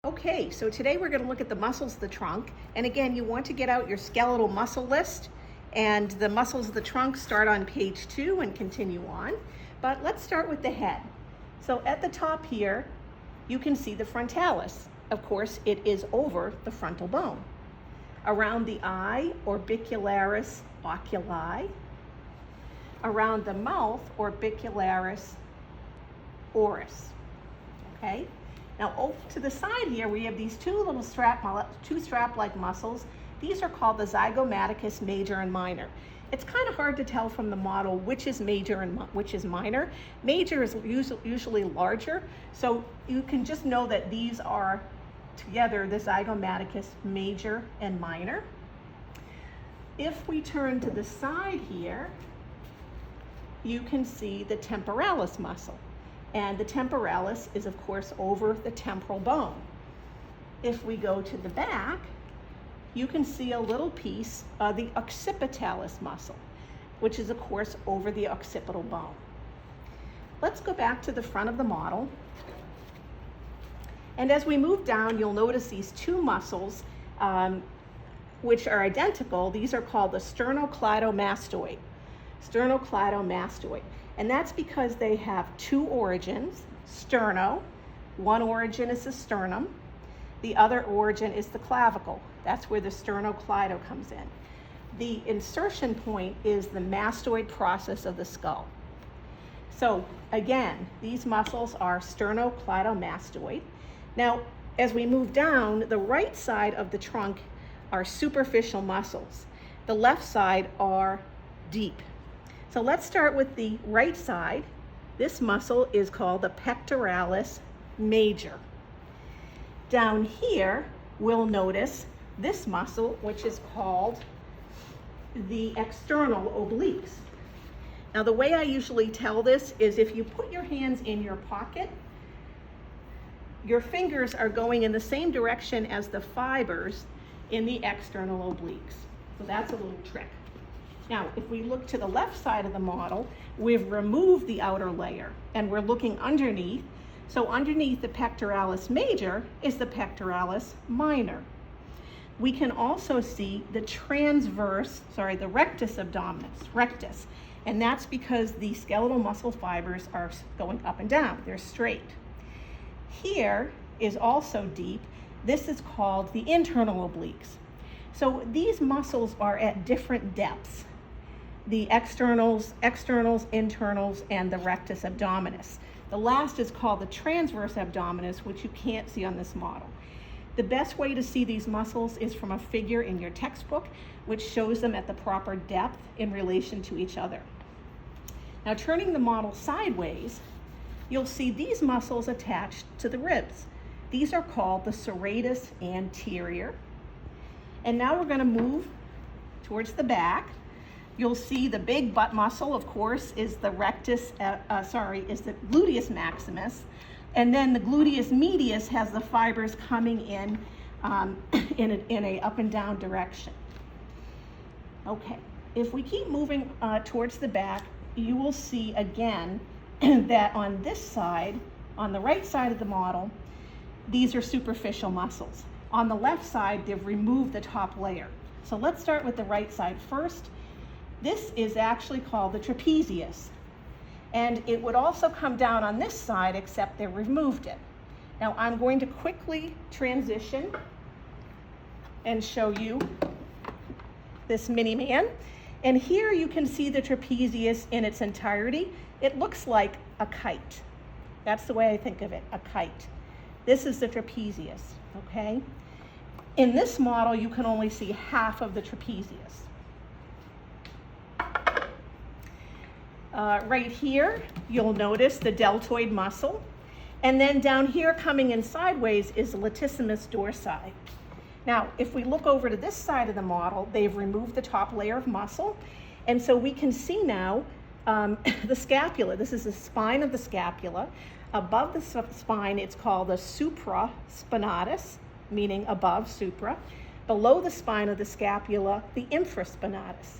Okay, so today we're going to look at the muscles of the trunk. And again, you want to get out your skeletal muscle list, and the muscles of the trunk start on page 2 and continue on. But let's start with the head. So at the top here, you can see the frontalis. Of course, it is over the frontal bone. Around the eye, orbicularis oculi. Around the mouth, orbicularis oris. Okay? Now over to the side here, we have these two strap-like muscles. These are called the zygomaticus major and minor. It's kind of hard to tell from the model which is major and which is minor. Major is usually larger, so you can just know that these are together the zygomaticus major and minor. If we turn to the side here, you can see the temporalis muscle. And the temporalis is, of course, over the temporal bone. If we go to the back, you can see a little piece of the occipitalis muscle, which is, of course, over the occipital bone. Let's go back to the front of the model. And as we move down, you'll notice these two muscles, which are identical. These are called the sternocleidomastoid. Sternocleidomastoid. And that's because they have two origins, sterno. One origin is the sternum. The other origin is the clavicle. That's where the sternocleido comes in. The insertion point is the mastoid process of the skull. So again, these muscles are sternocleidomastoid. Now, as we move down, the right side of the trunk are superficial muscles. The left side are deep. So let's start with the right side. This muscle is called the pectoralis major. Down here, we'll notice this muscle, which is called the external obliques. Now, the way I usually tell this is if you put your hands in your pocket, your fingers are going in the same direction as the fibers in the external obliques. So that's a little trick. Now, if we look to the left side of the model, we've removed the outer layer and we're looking underneath. So underneath the pectoralis major is the pectoralis minor. We can also see the the rectus abdominis, and that's because the skeletal muscle fibers are going up and down, they're straight. Here is also deep. This is called the internal obliques. So these muscles are at different depths. The externals, internals, and the rectus abdominis. The last is called the transverse abdominis, which you can't see on this model. The best way to see these muscles is from a figure in your textbook, which shows them at the proper depth in relation to each other. Now, turning the model sideways, you'll see these muscles attached to the ribs. These are called the serratus anterior. And now we're going to move towards the back. You'll see the big butt muscle, of course, is the gluteus maximus, and then the gluteus medius has the fibers coming in in a up and down direction. Okay, if we keep moving towards the back, you will see again that on this side, on the right side of the model, these are superficial muscles. On the left side, they've removed the top layer. So let's start with the right side first. This is actually called the trapezius. And it would also come down on this side, except they removed it. Now I'm going to quickly transition and show you this mini man. And here you can see the trapezius in its entirety. It looks like a kite. That's the way I think of it, a kite. This is the trapezius, okay? In this model, you can only see half of the trapezius. Right here, you'll notice the deltoid muscle. And then down here coming in sideways is the latissimus dorsi. Now, if we look over to this side of the model, they've removed the top layer of muscle. And so we can see now the scapula. This is the spine of the scapula. Above the spine, it's called the supraspinatus, meaning above, supra. Below the spine of the scapula, the infraspinatus.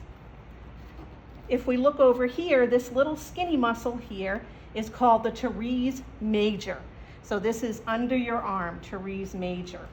If we look over here, this little skinny muscle here is called the teres major. So this is under your arm, teres major.